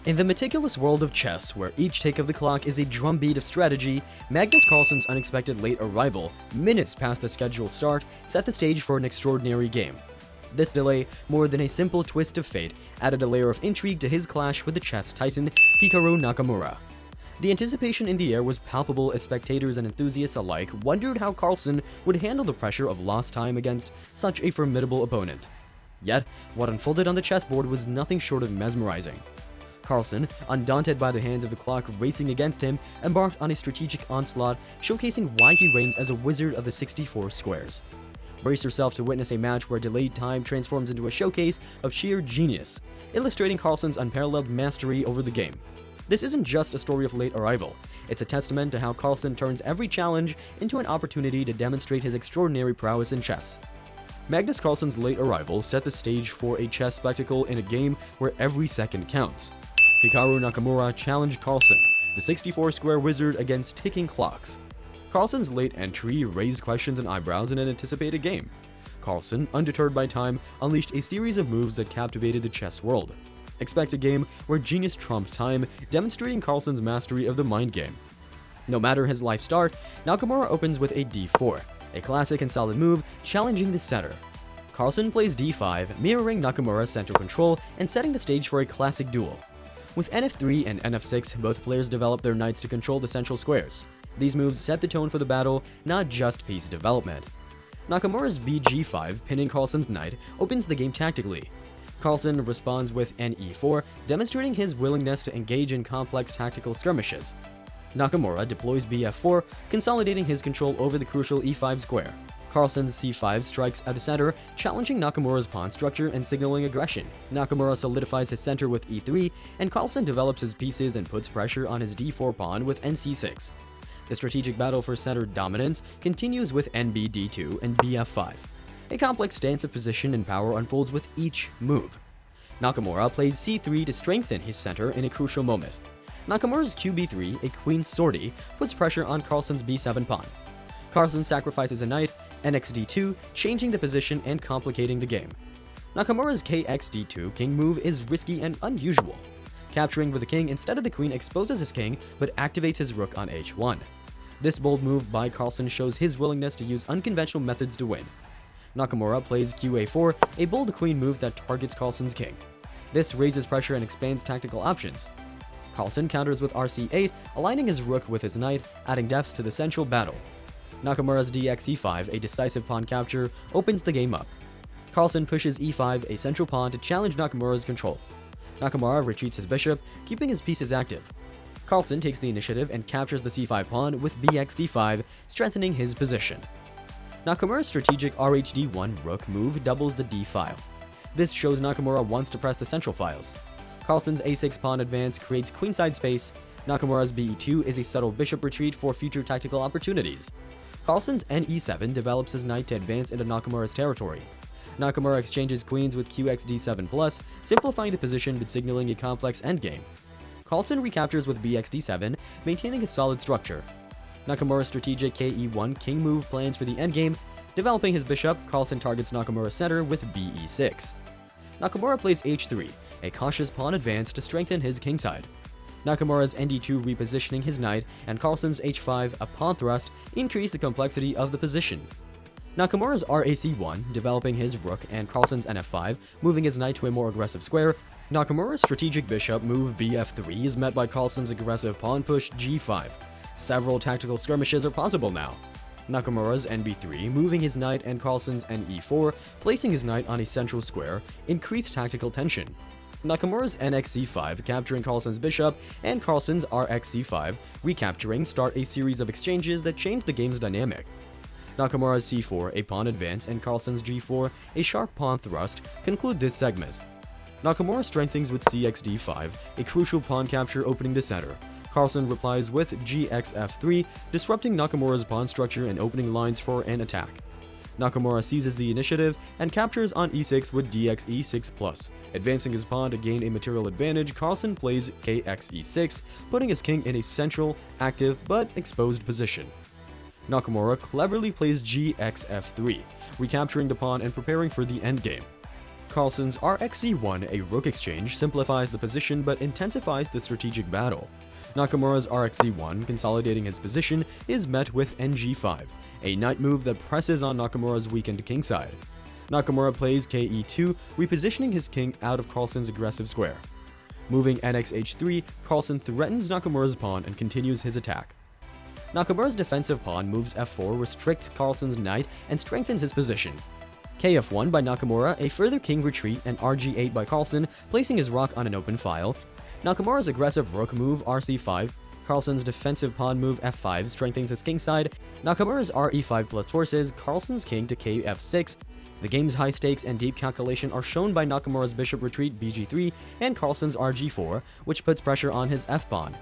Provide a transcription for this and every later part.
In the meticulous world of chess, where each tick of the clock is a drumbeat of strategy, Magnus Carlsen's unexpected late arrival, minutes past the scheduled start, set the stage for an extraordinary game. This delay, more than a simple twist of fate, added a layer of intrigue to his clash with the chess titan Hikaru Nakamura. The anticipation in the air was palpable as spectators and enthusiasts alike wondered how Carlsen would handle the pressure of lost time against such a formidable opponent. Yet, what unfolded on the chessboard was nothing short of mesmerizing. Carlsen, undaunted by the hands of the clock racing against him, embarked on a strategic onslaught, showcasing why he reigns as a wizard of the 64 squares. Brace yourself to witness a match where delayed time transforms into a showcase of sheer genius, illustrating Carlsen's unparalleled mastery over the game. This isn't just a story of late arrival, it's a testament to how Carlsen turns every challenge into an opportunity to demonstrate his extraordinary prowess in chess. Magnus Carlsen's late arrival set the stage for a chess spectacle in a game where every second counts. Hikaru Nakamura challenged Carlsen, the 64-square wizard, against ticking clocks. Carlsen's late entry raised questions and eyebrows in an anticipated game. Carlsen, undeterred by time, unleashed a series of moves that captivated the chess world. Expect a game where genius trumped time, demonstrating Carlsen's mastery of the mind game. No matter his life start, Nakamura opens with a d4, a classic and solid move challenging the setter. Carlsen plays d5, mirroring Nakamura's center control and setting the stage for a classic duel. With nf3 and nf6, both players develop their knights to control the central squares. These moves set the tone for the battle, not just piece development. Nakamura's bg5, pinning Carlsen's knight, opens the game tactically. Carlsen responds with ne4, demonstrating his willingness to engage in complex tactical skirmishes. Nakamura deploys bf4, consolidating his control over the crucial e5 square. Carlsen's c5 strikes at the center, challenging Nakamura's pawn structure and signaling aggression. Nakamura solidifies his center with e3, and Carlsen develops his pieces and puts pressure on his d4 pawn with nc6. The strategic battle for center dominance continues with nbd2 and bf5. A complex dance of position and power unfolds with each move. Nakamura plays c3 to strengthen his center in a crucial moment. Nakamura's qb3, a queen sortie, puts pressure on Carlsen's b7 pawn. Carlsen sacrifices a knight, nxd2, changing the position and complicating the game. Nakamura's kxd2 king move is risky and unusual. Capturing with the king instead of the queen exposes his king, but activates his rook on h1. This bold move by Carlsen shows his willingness to use unconventional methods to win. Nakamura plays qa4, a bold queen move that targets Carlsen's king. This raises pressure and expands tactical options. Carlsen counters with rc8, aligning his rook with his knight, adding depth to the central battle. Nakamura's dxe5, a decisive pawn capture, opens the game up. Carlsen pushes e5, a central pawn, to challenge Nakamura's control. Nakamura retreats his bishop, keeping his pieces active. Carlsen takes the initiative and captures the c5 pawn with bxc5, strengthening his position. Nakamura's strategic rhd1 rook move doubles the d file. This shows Nakamura wants to press the central files. Carlsen's a6 pawn advance creates queenside space. Nakamura's be2 is a subtle bishop retreat for future tactical opportunities. Carlsen's ne7 develops his knight to advance into Nakamura's territory. Nakamura exchanges queens with qxd7+, simplifying the position but signaling a complex endgame. Carlsen recaptures with bxd7, maintaining a solid structure. Nakamura's strategic ke1 king move plans for the endgame. Developing his bishop, Carlsen targets Nakamura's center with be6. Nakamura plays h3, a cautious pawn advance to strengthen his kingside. Nakamura's nd2 repositioning his knight, and Carlsen's h5, a pawn thrust, increase the complexity of the position. Nakamura's rac1, developing his rook, and Carlsen's nf5, moving his knight to a more aggressive square. Nakamura's strategic bishop move bf3 is met by Carlsen's aggressive pawn push g5. Several tactical skirmishes are possible now. Nakamura's nb3, moving his knight, and Carlsen's ne4, placing his knight on a central square, increase tactical tension. Nakamura's nxc5, capturing Carlsen's bishop, and Carlsen's rxc5, recapturing, start a series of exchanges that change the game's dynamic. Nakamura's c4, a pawn advance, and Carlsen's g4, a sharp pawn thrust, conclude this segment. Nakamura strengthens with cxd5, a crucial pawn capture opening the center. Carlsen replies with gxf3, disrupting Nakamura's pawn structure and opening lines for an attack. Nakamura seizes the initiative and captures on e6 with dxe6+. Advancing his pawn to gain a material advantage, Carlsen plays kxe6, putting his king in a central, active, but exposed position. Nakamura cleverly plays gxf3, recapturing the pawn and preparing for the endgame. Carlsen's RxC1, a rook exchange, simplifies the position but intensifies the strategic battle. Nakamura's RxC1, consolidating his position, is met with NG5, a knight move that presses on Nakamura's weakened kingside. Nakamura plays KE2, repositioning his king out of Carlsen's aggressive square. Moving NXH3, Carlsen threatens Nakamura's pawn and continues his attack. Nakamura's defensive pawn moves F4, restricts Carlsen's knight, and strengthens his position. KF1 by Nakamura, a further king retreat, and RG8 by Carlsen, placing his rook on an open file. Nakamura's aggressive rook move RC5, Carlsen's defensive pawn move F5 strengthens his kingside. Nakamura's RE5 plus forces Carlsen's king to KF6. The game's high stakes and deep calculation are shown by Nakamura's bishop retreat BG3 and Carlsen's RG4, which puts pressure on his F-pawn.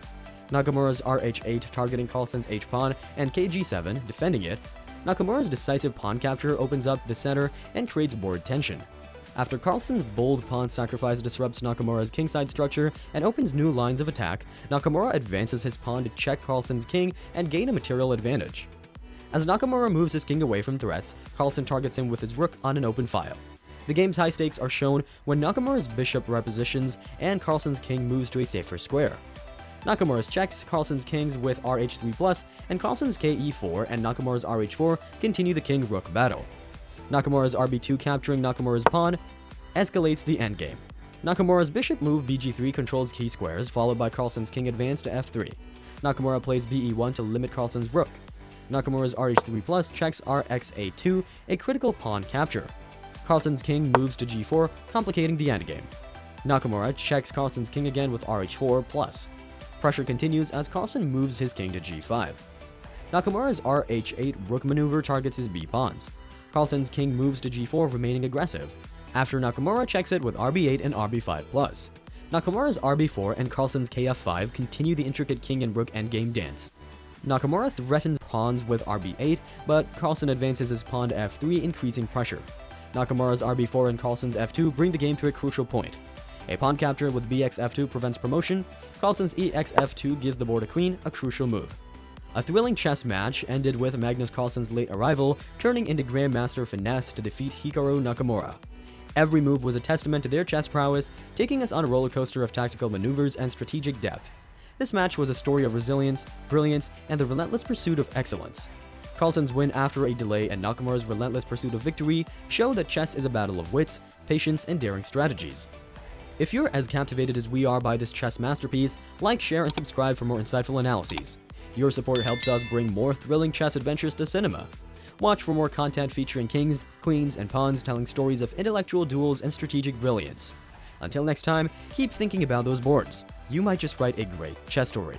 Nakamura's RH8 targeting Carlsen's H-pawn and KG7 defending it. Nakamura's decisive pawn capture opens up the center and creates board tension. After Carlsen's bold pawn sacrifice disrupts Nakamura's kingside structure and opens new lines of attack, Nakamura advances his pawn to check Carlsen's king and gain a material advantage. As Nakamura moves his king away from threats, Carlsen targets him with his rook on an open file. The game's high stakes are shown when Nakamura's bishop repositions and Carlsen's king moves to a safer square. Nakamura's checks Carlsen's kings with RH3+, and Carlsen's KE4 and Nakamura's RH4 continue the king-rook battle. Nakamura's RB2 capturing Nakamura's pawn escalates the endgame. Nakamura's bishop move BG3 controls key squares, followed by Carlsen's king advance to F3. Nakamura plays BE1 to limit Carlsen's rook. Nakamura's RH3+ checks RxA2, a critical pawn capture. Carlsen's king moves to G4, complicating the endgame. Nakamura checks Carlsen's king again with RH4+. Pressure continues as Carlsen moves his king to G5. Nakamura's RH8 rook maneuver targets his B-pawns. Carlsen's king moves to G4, remaining aggressive. After Nakamura checks it with RB8 and RB5+. Nakamura's RB4 and Carlsen's KF5 continue the intricate king and rook endgame dance. Nakamura threatens pawns with RB8, but Carlsen advances his pawn to F3, increasing pressure. Nakamura's RB4 and Carlsen's F2 bring the game to a crucial point. A pawn capture with BXF2 prevents promotion. Carlsen's EXF2 gives the board a queen, a crucial move. A thrilling chess match ended with Magnus Carlsen's late arrival turning into Grandmaster finesse to defeat Hikaru Nakamura. Every move was a testament to their chess prowess, taking us on a roller coaster of tactical maneuvers and strategic depth. This match was a story of resilience, brilliance, and the relentless pursuit of excellence. Carlsen's win after a delay and Nakamura's relentless pursuit of victory show that chess is a battle of wits, patience, and daring strategies. If you're as captivated as we are by this chess masterpiece, like, share, and subscribe for more insightful analyses. Your support helps us bring more thrilling chess adventures to cinema. Watch for more content featuring kings, queens, and pawns telling stories of intellectual duels and strategic brilliance. Until next time, keep thinking about those boards. You might just write a great chess story.